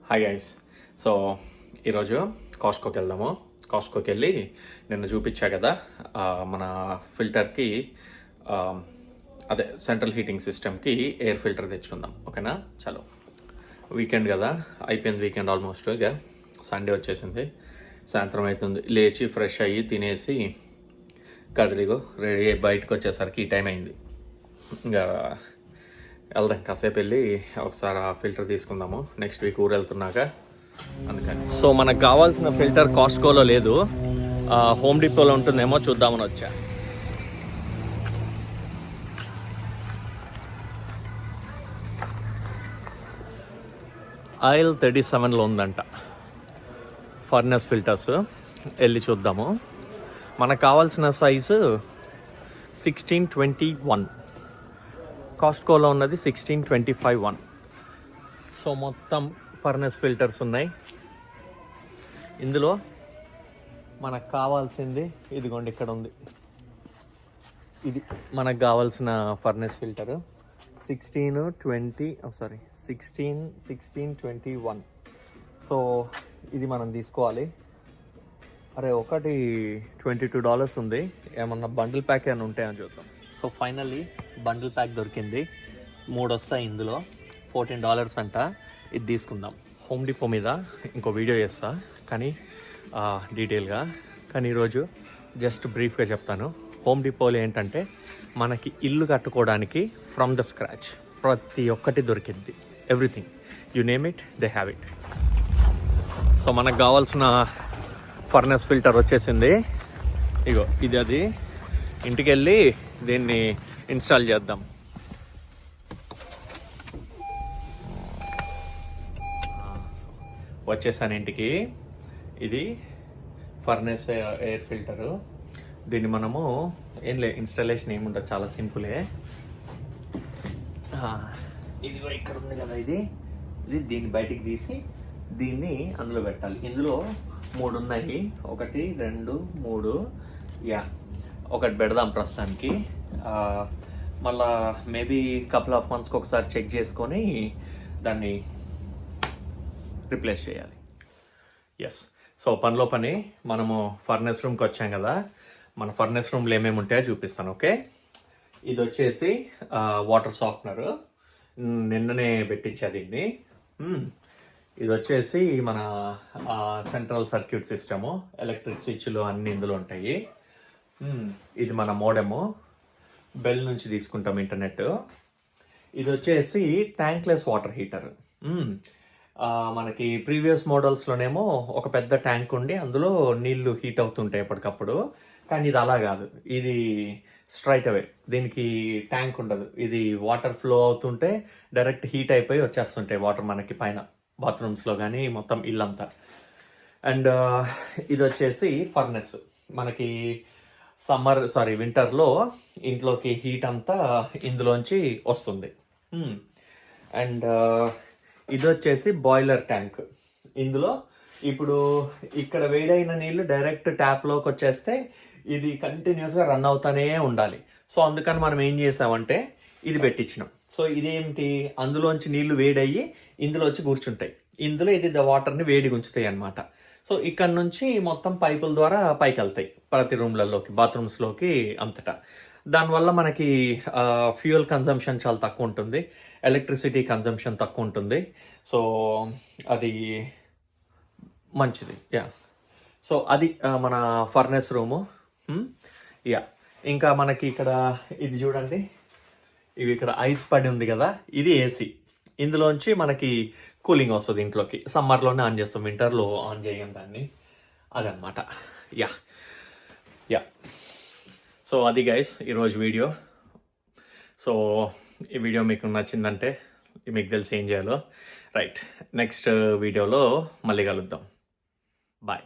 Hi guys. So ఈరోజు కాస్ట్కోకి వెళ్దాము. కాస్ట్కోకి వెళ్ళి నిన్న చూపించా కదా మన ఫిల్టర్కి అదే సెంట్రల్ హీటింగ్ సిస్టమ్కి ఎయిర్ ఫిల్టర్ తెచ్చుకుందాం. ఓకేనా? చలో, వీకెండ్ కదా, అయిపోయింది వీకెండ్ ఆల్మోస్ట్. ఇక సండే వచ్చేసింది, సాయంత్రం అవుతుంది. లేచి ఫ్రెష్ అయ్యి తినేసి కదిలిగో రెడీ బయటకు వచ్చేసరికి ఈ టైం అయింది. ఇంకా వెళ్దాం, కాసేపు వెళ్ళి ఒకసారి ఆ ఫిల్టర్ తీసుకుందాము. నెక్స్ట్ వీక్ ఊరు వెళ్తున్నాక అందుకని. సో మనకు కావాల్సిన ఫిల్టర్ కాస్ట్కోలో లేదు, హోమ్ డిపోలో ఉంటుందేమో చూద్దామని వచ్చా. ఆయిల్ 37లో ఉందంట ఫర్నెస్ ఫిల్టర్స్. వెళ్ళి చూద్దాము. మనకు కావాల్సిన సైజు 1621, కాస్ట్కోలో ఉన్నది 1625 సో మొత్తం ఫర్నెస్ ఫిల్టర్స్ ఉన్నాయి. ఇందులో మనకు కావాల్సింది ఇదిగోండి, ఇక్కడ ఉంది. ఇది మనకు కావాల్సిన ఫర్నెస్ ఫిల్టరు 1621. సో ఇది మనం తీసుకోవాలి. అరే, ఒకటి $22 ఉంది. ఏమన్నా బండిల్ ప్యాక్ ఏమైనా ఉంటాయని చూద్దాం. సో ఫైనల్లీ బండిల్ ప్యాక్ దొరికింది. 3 వస్తాయి ఇందులో, $14 అంట. ఇది తీసుకుందాం. హోమ్ డిపో మీద ఇంకో వీడియో చేస్తా కానీ డీటెయిల్గా. కానీ ఈరోజు జస్ట్ బ్రీఫ్గా చెప్తాను. హోమ్ డిపోలో ఏంటంటే మనకి ఇల్లు కట్టుకోవడానికి ఫ్రమ్ ద స్క్రాచ్ ప్రతి ఒక్కటి దొరికింది. Everything, you name it, they have it. So మనకు కావాల్సిన ఫర్నెస్ ఫిల్టర్ వచ్చేసింది. ఇగో ఇది. అది ఇంటికి వెళ్ళి దీన్ని ఇన్స్టాల్ చేద్దాం. వచ్చేసాను ఇంటికి. ఇది ఫర్నెస్ ఎయిర్ ఫిల్టరు. దీన్ని మనము ఇన్స్టాలేషన్ ఏముంటుంది, చాలా సింపులే. ఇదిగో ఇక్కడ ఉంది కదా, ఇది దీన్ని బయటికి తీసి దీన్ని అందులో పెట్టాలి. ఇందులో 3 ఉన్నాయి, 1 2 3. ఒకటి పెడదాం ప్రస్తుతానికి. మళ్ళా మేబీ కపుల్ ఆఫ్ మంత్స్కి ఒకసారి చెక్ చేసుకొని దాన్ని రిప్లేస్ చేయాలి. ఎస్. సో పనిలో పని మనము ఫర్నెస్ రూమ్కి వచ్చాం కదా. మన ఫర్నెస్ రూమ్లో ఏమేమి ఉంటాయో చూపిస్తాను. ఓకే, ఇది వచ్చేసి వాటర్ సాఫ్ట్నర్, నిన్ననే పెట్టించా దీన్ని. ఇది వచ్చేసి మన సెంట్రల్ సర్క్యూట్ సిస్టము, ఎలక్ట్రిక్ స్విచ్లు అన్ని ఇందులో ఉంటాయి. ఇది మన మోడెము, బెల్ నుంచి తీసుకుంటాం ఇంటర్నెట్. ఇది వచ్చేసి ట్యాంక్లెస్ వాటర్ హీటర్. మనకి ప్రీవియస్ మోడల్స్లోనేమో ఒక పెద్ద ట్యాంక్ ఉండి అందులో నీళ్లు హీట్ అవుతుంటాయి ఎప్పటికప్పుడు. కానీ ఇది అలా కాదు, ఇది స్ట్రైట్ అవే, దీనికి ట్యాంక్ ఉండదు. ఇది వాటర్ ఫ్లో అవుతుంటే డైరెక్ట్ హీట్ అయిపోయి వచ్చేస్తుంటాయి వాటర్ మనకి పైన బాత్రూమ్స్లో కానీ మొత్తం ఇల్లంతా. అండ్ ఇది వచ్చేసి ఫర్నెస్. మనకి వింటర్లో ఇంట్లోకి హీట్ అంతా ఇందులోంచి వస్తుంది. అండ్ ఇది వచ్చేసి బాయిలర్ ట్యాంక్. ఇందులో ఇప్పుడు ఇక్కడ వేడైన నీళ్లు డైరెక్ట్ ట్యాప్లోకి వచ్చేస్తే ఇది కంటిన్యూస్గా రన్ అవుతానే ఉండాలి. సో అందుకని మనం ఏం చేసామంటే ఇది పెట్టించినాం. సో ఇదేమిటి, అందులోంచి నీళ్లు వేడయ్యి ఇందులో వచ్చి కూర్చుంటాయి. ఇందులో ఇది వాటర్ని వేడిగా ఉంచుతాయి అనమాట. సో ఇక్కడ నుంచి మొత్తం పైపుల ద్వారా పైకి వెళ్తాయి ప్రతి రూమ్లలోకి, బాత్రూమ్స్లోకి అంతటా. దానివల్ల మనకి ఫ్యూయల్ కన్జంప్షన్ చాలా తక్కువ ఉంటుంది, ఎలక్ట్రిసిటీ కన్జంప్షన్ తక్కువ ఉంటుంది. సో అది మంచిది. సో అది మన ఫర్నెస్ రూము. ఇంకా మనకి ఇక్కడ ఇది చూడండి, ఇవి ఇక్కడ ఐస్ పడి ఉంది కదా, ఇది ఏసీ. ఇందులోంచి మనకి కూలింగ్ వస్తుంది ఇంట్లోకి. సమ్మర్లోనే ఆన్ చేస్తాం, వింటర్లో ఆన్ చేయం దాన్ని. అదనమాట. సో అది గైస్ ఈరోజు వీడియో. సో ఈ వీడియో మీకు నచ్చిందంటే మీకు తెలిసి ఏం చేయాలో. రైట్, నెక్స్ట్ వీడియోలో మళ్ళీ కలుద్దాం. బాయ్.